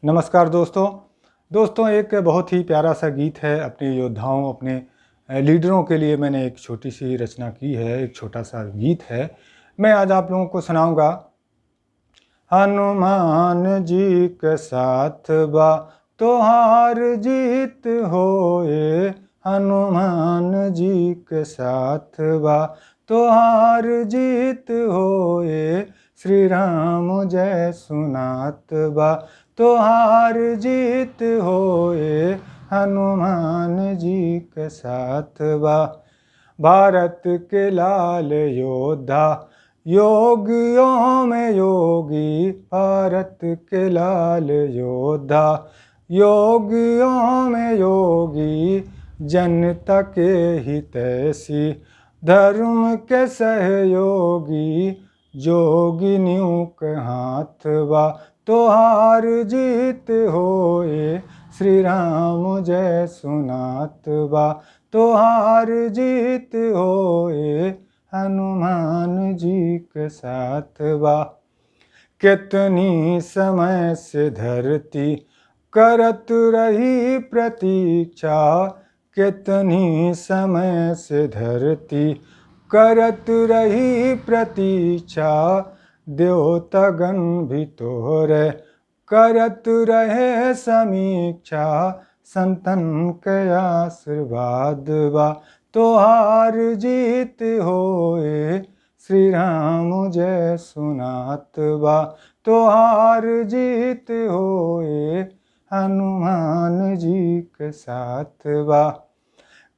नमस्कार दोस्तों एक बहुत ही प्यारा सा गीत है अपने योद्धाओं, अपने लीडरों के लिए मैंने एक छोटी सी रचना की है। एक छोटा सा गीत है, मैं आज आप लोगों को सुनाऊंगा। हनुमान जी के साथ बा तोहार जीत होए, हनुमान जी के साथ बा तोहार जीत होए, श्री राम जय सुनात बा तोहार जीत होए, हनुमान जी के साथ बा। भारत के लाल योद्धा योगियों में योगी, भारत के लाल योद्धा योगियों में योगी, जनता के हितैषी धर्म के सहयोगी, जोगिनियों के हाथ बा तोहार जीत होए, श्री राम जय सुनात बा तोहार जीत होए, हनुमान जी के साथ बा। कितनी समय से धरती करत रही प्रतीक्षा, कितनी समय से धरती करत रही प्रतीक्षा, देवतागण भी तोहरे करत रहे समीक्षा, संतन के आशीर्वाद बा तोहार जीत होए, श्री राम जय सुनात बा तोहार जीत होए, हनुमान जी के साथ बा।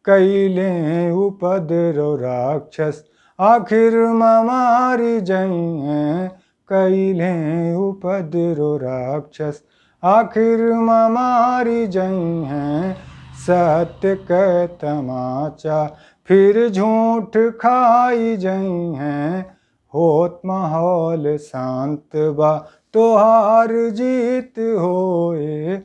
कैले उपद्रव राक्षस आखिर मारी जइए, कैले उपद्रव राक्षस आखिर मारी जइए, सत्य के तमाचा फिर झूठ खाई जइए, होत माहौल शांत बा तोहार जीत होए,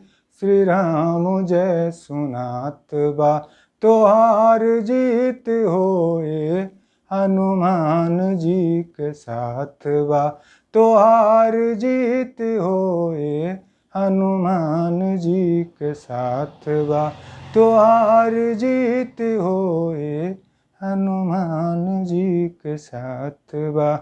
श्री राम जय सुनात बा तोहार जीत होए, हनुमान जी के साथ बा तोहार जीत होए, हनुमान जी के साथ बा तोहार जीत होए, हनुमान जी के साथ बा।